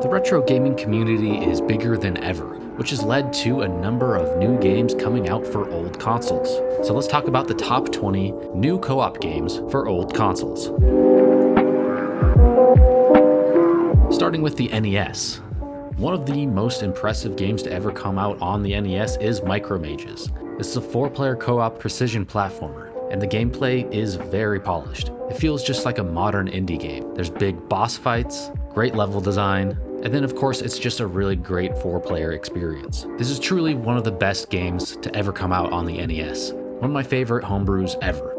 The retro gaming community is bigger than ever, which has led to a number of new games coming out for old consoles. So let's talk about the top 20 new co-op games for old consoles. Starting with the NES. One of the most impressive games to ever come out on the NES is Micromages. This is a 4-player co-op precision platformer, and the gameplay is very polished. It feels just like a modern indie game. There's big boss fights, great level design, and then of course it's just a really great 4-player experience. This is truly one of the best games to ever come out on the NES. One of my favorite homebrews ever.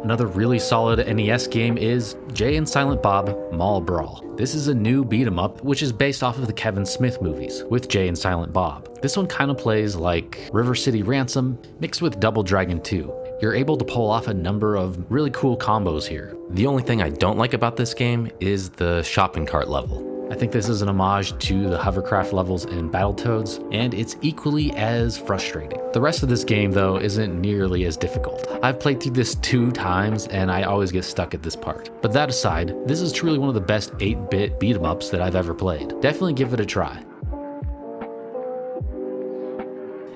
Another really solid NES game is Jay and Silent Bob Mall Brawl. This is a new beat 'em up which is based off of the Kevin Smith movies with Jay and Silent Bob. This one kind of plays like River City Ransom mixed with Double Dragon 2. You're able to pull off a number of really cool combos here. The only thing I don't like about this game is the shopping cart level. I think this is an homage to the hovercraft levels in Battletoads, and it's equally as frustrating. The rest of this game, though, isn't nearly as difficult. I've played through this 2 times, and I always get stuck at this part. But that aside, this is truly one of the best 8-bit beat-em-ups that I've ever played. Definitely give it a try.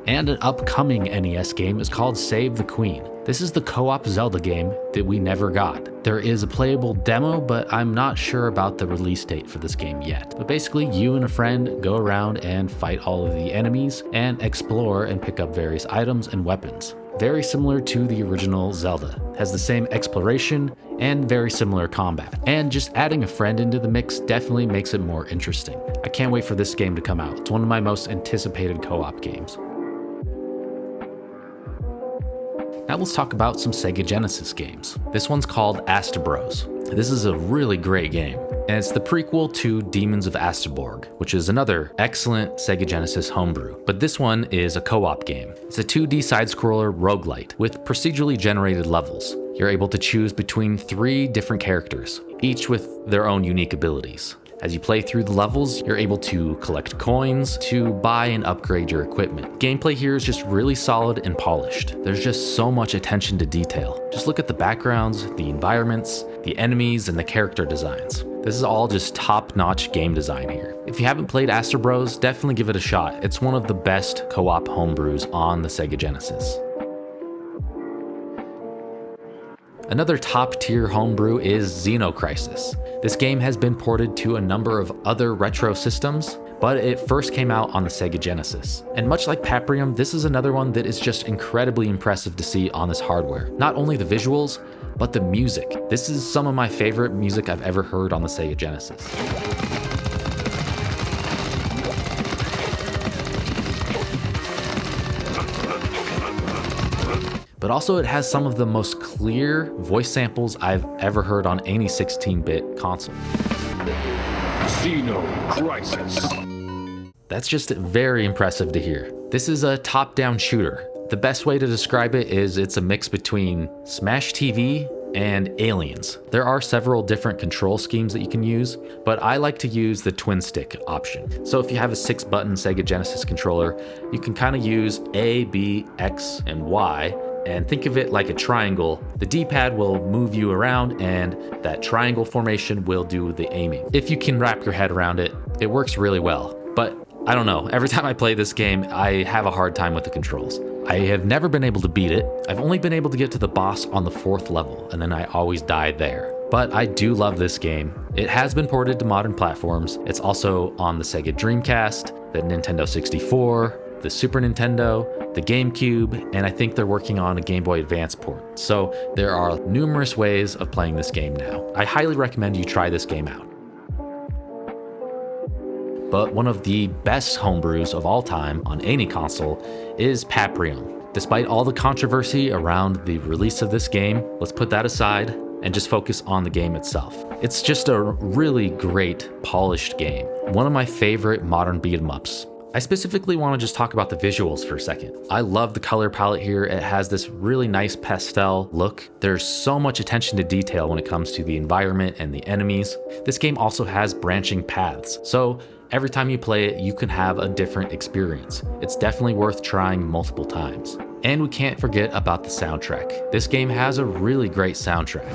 And an upcoming NES game is called Save the Queen. This is the co-op Zelda game that we never got. There is a playable demo, but I'm not sure about the release date for this game yet. But basically, you and a friend go around and fight all of the enemies and explore and pick up various items and weapons. Very similar to the original Zelda. Has the same exploration and very similar combat. And just adding a friend into the mix definitely makes it more interesting. I can't wait for this game to come out. It's one of my most anticipated co-op games. Now let's talk about some Sega Genesis games. This one's called Astebros. This is a really great game, and it's the prequel to Demons of Asteborg, which is another excellent Sega Genesis homebrew. But this one is a co-op game. It's a 2D side-scroller roguelite with procedurally generated levels. You're able to choose between 3 different characters, each with their own unique abilities. As you play through the levels, you're able to collect coins to buy and upgrade your equipment. Gameplay here is just really solid and polished. There's just so much attention to detail. Just look at the backgrounds, the environments, the enemies, and the character designs. This is all just top-notch game design here. If you haven't played Astebros, definitely give it a shot. It's one of the best co-op homebrews on the Sega Genesis. Another top-tier homebrew is Xeno Crisis. This game has been ported to a number of other retro systems, but it first came out on the Sega Genesis. And much like Paprium, this is another one that is just incredibly impressive to see on this hardware. Not only the visuals, but the music. This is some of my favorite music I've ever heard on the Sega Genesis. But also it has some of the most clear voice samples I've ever heard on any 16-bit console. Xeno Crisis. That's just very impressive to hear. This is a top-down shooter. The best way to describe it is it's a mix between Smash TV and Aliens. There are several different control schemes that you can use, but I like to use the twin stick option. So if you have a 6-button Sega Genesis controller, you can kind of use A, B, X, and Y, and think of it like a triangle. The D-pad will move you around, and that triangle formation will do the aiming. If you can wrap your head around it, it works really well. But I don't know, every time I play this game, I have a hard time with the controls. I have never been able to beat it. I've only been able to get to the boss on the 4th level, and then I always die there. But I do love this game. It has been ported to modern platforms. It's also on the Sega Dreamcast, the Nintendo 64, the Super Nintendo, the GameCube, and I think they're working on a Game Boy Advance port. So there are numerous ways of playing this game now. I highly recommend you try this game out. But one of the best homebrews of all time on any console is Paprium. Despite all the controversy around the release of this game, let's put that aside and just focus on the game itself. It's just a really great, polished game. One of my favorite modern beat-em-ups. I specifically want to just talk about the visuals for a second. I love the color palette here. It has this really nice pastel look. There's so much attention to detail when it comes to the environment and the enemies. This game also has branching paths, so every time you play it, you can have a different experience. It's definitely worth trying multiple times. And we can't forget about the soundtrack. This game has a really great soundtrack.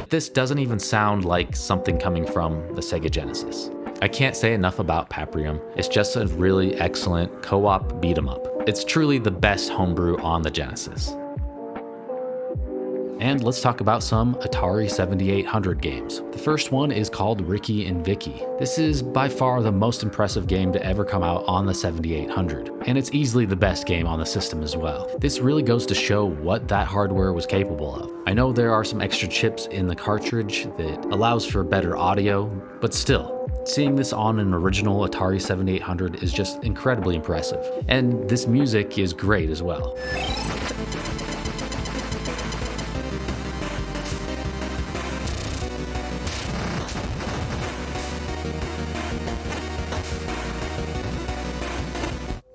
this doesn't even sound like something coming from the Sega Genesis. I can't say enough about Paprium. It's just a really excellent co-op beat 'em up. It's truly the best homebrew on the Genesis. And let's talk about some Atari 7800 games. The first one is called Rikki and Vikki. This is by far the most impressive game to ever come out on the 7800, and it's easily the best game on the system as well. This really goes to show what that hardware was capable of. I know there are some extra chips in the cartridge that allows for better audio, but still, seeing this on an original Atari 7800 is just incredibly impressive. And this music is great as well.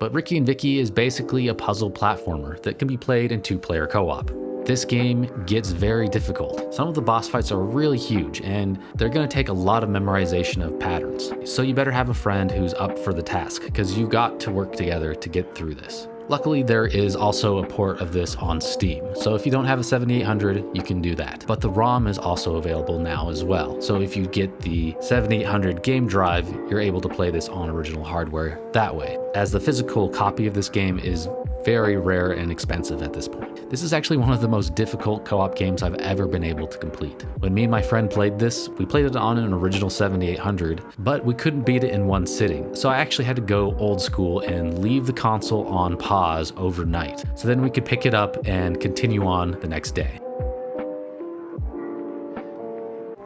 But Rikki and Vikki is basically a puzzle platformer that can be played in 2-player co-op. This game gets very difficult. Some of the boss fights are really huge, and they're going to take a lot of memorization of patterns. So you better have a friend who's up for the task, because you got to work together to get through this. Luckily, there is also a port of this on Steam, so if you don't have a 7800, you can do that. But the ROM is also available now as well, so if you get the 7800 game drive, you're able to play this on original hardware that way, as the physical copy of this game is very rare and expensive at this point. This is actually one of the most difficult co-op games I've ever been able to complete. When me and my friend played this, we played it on an original 7800, but we couldn't beat it in one sitting. So I actually had to go old school and leave the console on pause overnight, so then we could pick it up and continue on the next day.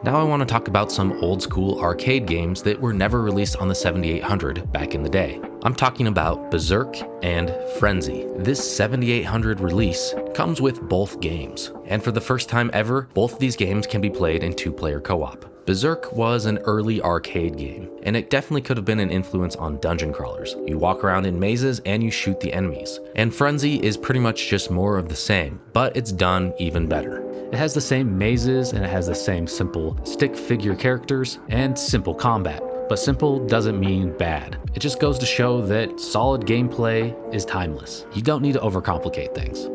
Now I want to talk about some old school arcade games that were never released on the 7800 back in the day. I'm talking about Berserk and Frenzy. This 7800 release comes with both games, and for the first time ever, both of these games can be played in 2-player co-op. Berserk was an early arcade game, and it definitely could have been an influence on dungeon crawlers. You walk around in mazes and you shoot the enemies. And Frenzy is pretty much just more of the same, but it's done even better. It has the same mazes, and it has the same simple stick figure characters and simple combat. But simple doesn't mean bad. It just goes to show that solid gameplay is timeless. You don't need to overcomplicate things.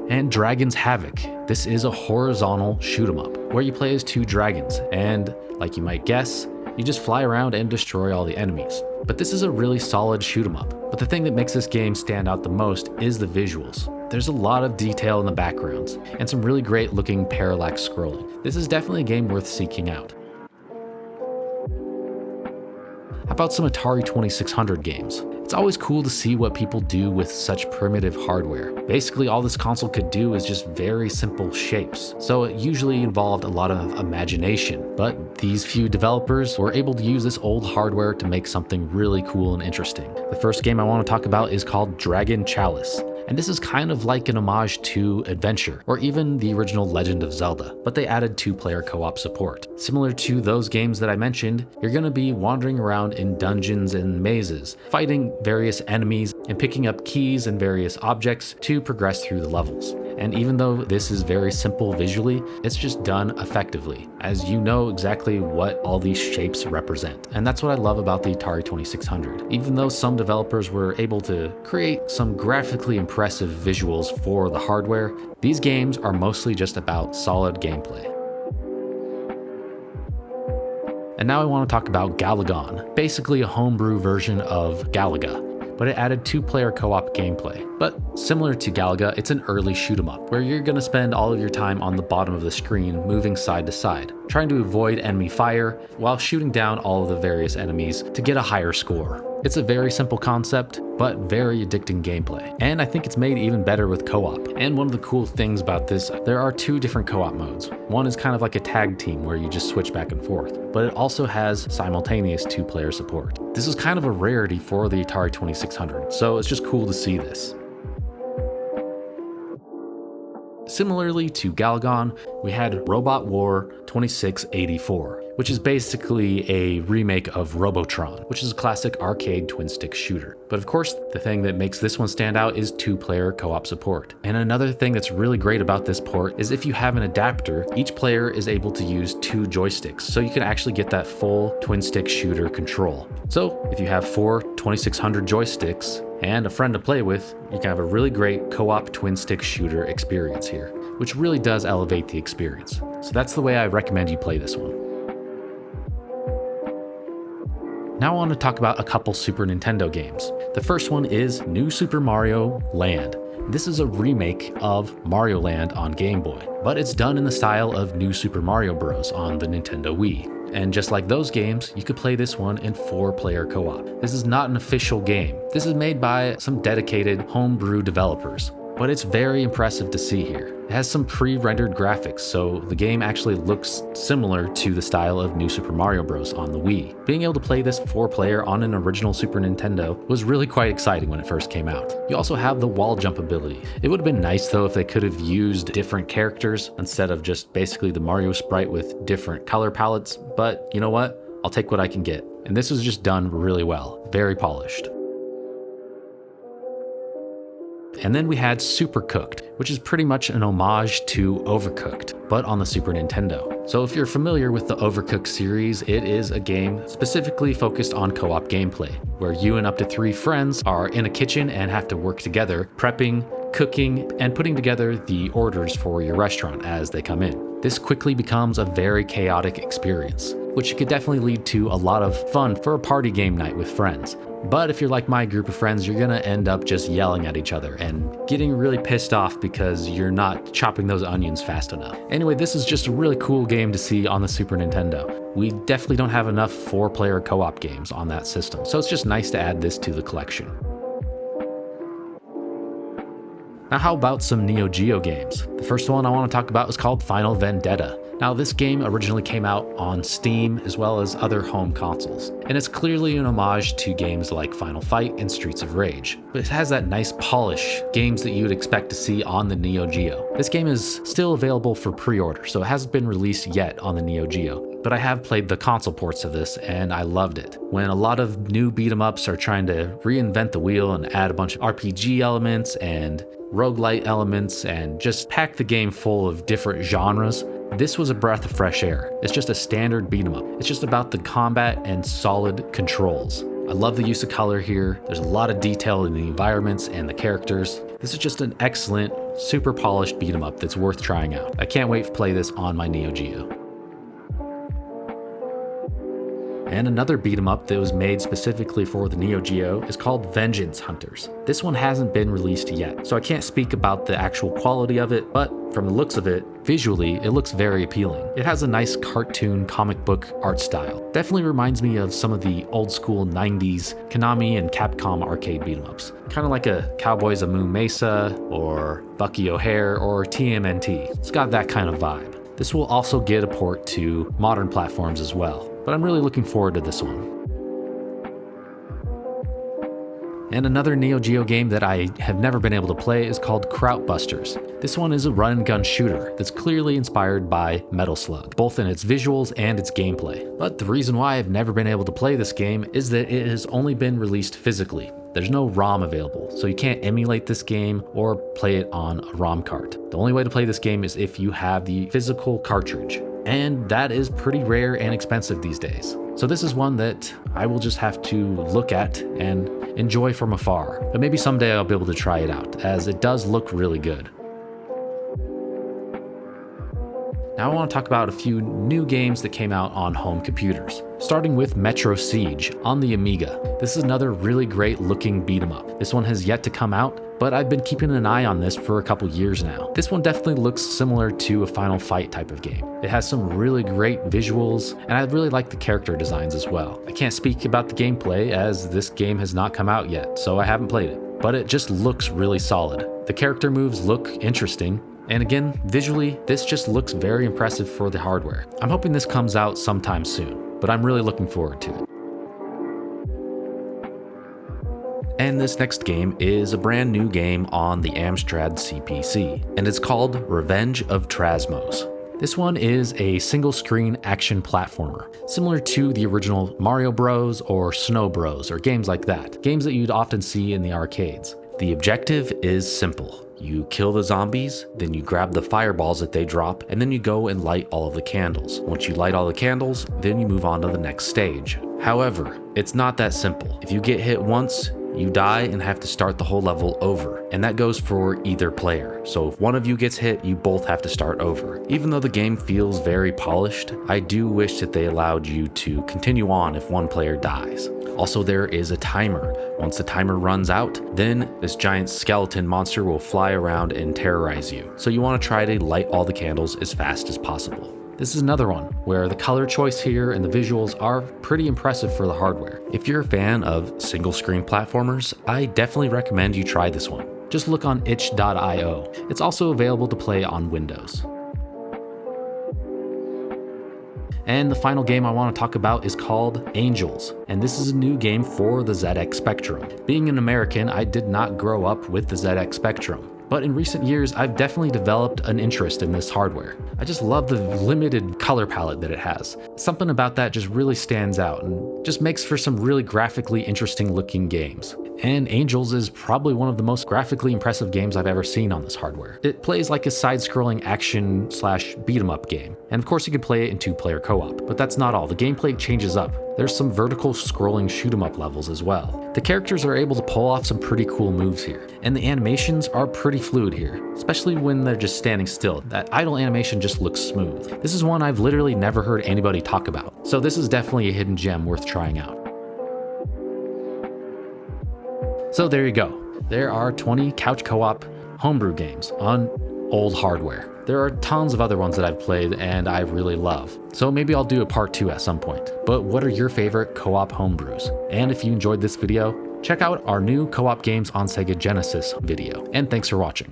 And Dragon's Havoc. This is a horizontal shoot 'em up where you play as 2 dragons, and like you might guess, you just fly around and destroy all the enemies. But this is a really solid shoot 'em up. But the thing that makes this game stand out the most is the visuals. There's a lot of detail in the backgrounds, and some really great looking parallax scrolling. This is definitely a game worth seeking out. How about some Atari 2600 games? It's always cool to see what people do with such primitive hardware. Basically, all this console could do is just very simple shapes, so it usually involved a lot of imagination. But these few developers were able to use this old hardware to make something really cool and interesting. The first game I want to talk about is called Dragon Chalice. And this is kind of like an homage to Adventure, or even the original Legend of Zelda, but they added 2-player co-op support. Similar to those games that I mentioned, you're going to be wandering around in dungeons and mazes, fighting various enemies and picking up keys and various objects to progress through the levels. And even though this is very simple visually, it's just done effectively, as you know exactly what all these shapes represent. And that's what I love about the Atari 2600. Even though some developers were able to create some graphically impressive visuals for the hardware, these games are mostly just about solid gameplay. And now I want to talk about Galagon, basically a homebrew version of Galaga, but it added 2-player co-op gameplay. But similar to Galaga, it's an early shoot 'em up, where you're going to spend all of your time on the bottom of the screen moving side to side, trying to avoid enemy fire while shooting down all of the various enemies to get a higher score. It's a very simple concept, but very addicting gameplay. And I think it's made even better with co-op. And one of the cool things about this, there are 2 different co-op modes. One is kind of like a tag team where you just switch back and forth, but it also has simultaneous 2-player support. This is kind of a rarity for the Atari 2600, so it's just cool to see this. Similarly to Galagon, we had Robot War 2684, which is basically a remake of Robotron, which is a classic arcade twin-stick shooter. But of course, the thing that makes this one stand out is 2-player co-op support. And another thing that's really great about this port is if you have an adapter, each player is able to use 2 joysticks, so you can actually get that full twin-stick shooter control. So if you have 4 2600 joysticks, and a friend to play with, you can have a really great co-op twin-stick shooter experience here, which really does elevate the experience. So that's the way I recommend you play this one. Now I want to talk about a couple Super Nintendo games. The first one is New Super Mario Land. This is a remake of Mario Land on Game Boy, but it's done in the style of New Super Mario Bros. On the Nintendo Wii. And just like those games, you could play this one in 4-player co-op. This is not an official game. This is made by some dedicated homebrew developers, but it's very impressive to see here. It has some pre-rendered graphics, so the game actually looks similar to the style of New Super Mario Bros. On the Wii. Being able to play this 4-player on an original Super Nintendo was really quite exciting when it first came out. You also have the wall jump ability. It would have been nice though if they could have used different characters instead of just basically the Mario sprite with different color palettes, but you know what? I'll take what I can get. And this was just done really well, very polished. And then we had Super Cooked, which is pretty much an homage to Overcooked, but on the Super Nintendo. So if you're familiar with the Overcooked series, it is a game specifically focused on co-op gameplay, where you and up to 3 friends are in a kitchen and have to work together, prepping, cooking, and putting together the orders for your restaurant as they come in. This quickly becomes a very chaotic experience, which could definitely lead to a lot of fun for a party game night with friends. But if you're like my group of friends, you're gonna end up just yelling at each other and getting really pissed off because you're not chopping those onions fast enough. Anyway, this is just a really cool game to see on the Super Nintendo. We definitely don't have enough 4-player co-op games on that system, so it's just nice to add this to the collection. Now how about some Neo Geo games? The first one I want to talk about is called Final Vendetta. Now this game originally came out on Steam as well as other home consoles, and it's clearly an homage to games like Final Fight and Streets of Rage, but it has that nice polish, games that you would expect to see on the Neo Geo. This game is still available for pre-order, so it hasn't been released yet on the Neo Geo. But I have played the console ports of this and I loved it. When a lot of new beat-em-ups are trying to reinvent the wheel and add a bunch of RPG elements and roguelite elements and just pack the game full of different genres, this was a breath of fresh air. It's just a standard beat-em-up. It's just about the combat and solid controls. I love the use of color here. There's a lot of detail in the environments and the characters. This is just an excellent, super polished beat-em-up that's worth trying out. I can't wait to play this on my Neo Geo. And another beat-em-up that was made specifically for the Neo Geo is called Vengeance Hunters. This one hasn't been released yet, so I can't speak about the actual quality of it, but from the looks of it, visually, it looks very appealing. It has a nice cartoon comic book art style. Definitely reminds me of some of the old school 90s Konami and Capcom arcade beat-em-ups. Kind of like a Cowboys of Moon Mesa, or Bucky O'Hare, or TMNT. It's got that kind of vibe. This will also get a port to modern platforms as well, but I'm really looking forward to this one. And another Neo Geo game that I have never been able to play is called Kraut Busters. This one is a run and gun shooter that's clearly inspired by Metal Slug, both in its visuals and its gameplay. But the reason why I've never been able to play this game is that it has only been released physically. There's no ROM available, so you can't emulate this game or play it on a ROM cart. The only way to play this game is if you have the physical cartridge, and that is pretty rare and expensive these days. So this is one that I will just have to look at and enjoy from afar, but maybe someday I'll be able to try it out, as it does look really good. Now I want to talk about a few new games that came out on home computers, starting with Metro Siege on the Amiga. This is another really great looking beat 'em up. This one has yet to come out, but I've been keeping an eye on this for a couple years now. This one definitely looks similar to a Final Fight type of game. It has some really great visuals, and I really like the character designs as well. I can't speak about the gameplay as this game has not come out yet, so I haven't played it, but it just looks really solid. The character moves look interesting, and again, visually, this just looks very impressive for the hardware. I'm hoping this comes out sometime soon, but I'm really looking forward to it. And this next game is a brand new game on the Amstrad CPC, and it's called Revenge of Trasmoz. This one is a single-screen action platformer, similar to the original Mario Bros. Or Snow Bros. Or games like that, games that you'd often see in the arcades. The objective is simple. You kill the zombies, then you grab the fireballs that they drop, and then you go and light all of the candles. Once you light all the candles, then you move on to the next stage. However, it's not that simple. If you get hit once, you die and have to start the whole level over, and that goes for either player. So if one of you gets hit, you both have to start over. Even though the game feels very polished, I do wish that they allowed you to continue on if one player dies. Also, there is a timer. Once the timer runs out, then this giant skeleton monster will fly around and terrorize you. So you want to try to light all the candles as fast as possible. This is another one where the color choice here and the visuals are pretty impressive for the hardware. If you're a fan of single screen platformers, I definitely recommend you try this one. Just look on itch.io. It's also available to play on Windows. And the final game I want to talk about is called Angels, and this is a new game for the ZX Spectrum. Being an American, I did not grow up with the ZX Spectrum, but in recent years, I've definitely developed an interest in this hardware. I just love the limited color palette that it has. Something about that just really stands out and just makes for some really graphically interesting looking games. And Angels is probably one of the most graphically impressive games I've ever seen on this hardware. It plays like a side-scrolling action / beat-em-up game. And of course you could play it in 2-player co-op, but that's not all. The gameplay changes up. There's some vertical scrolling shoot-em-up levels as well. The characters are able to pull off some pretty cool moves here, and the animations are pretty fluid here, especially when they're just standing still. That idle animation just looks smooth. This is one I've literally never heard anybody talk about, so this is definitely a hidden gem worth trying out. So there you go. There are 20 couch co-op homebrew games on old hardware. There are tons of other ones that I've played and I really love. So maybe I'll do a part 2 at some point. But what are your favorite co-op homebrews? And if you enjoyed this video, check out our new co-op games on Sega Genesis video. And thanks for watching.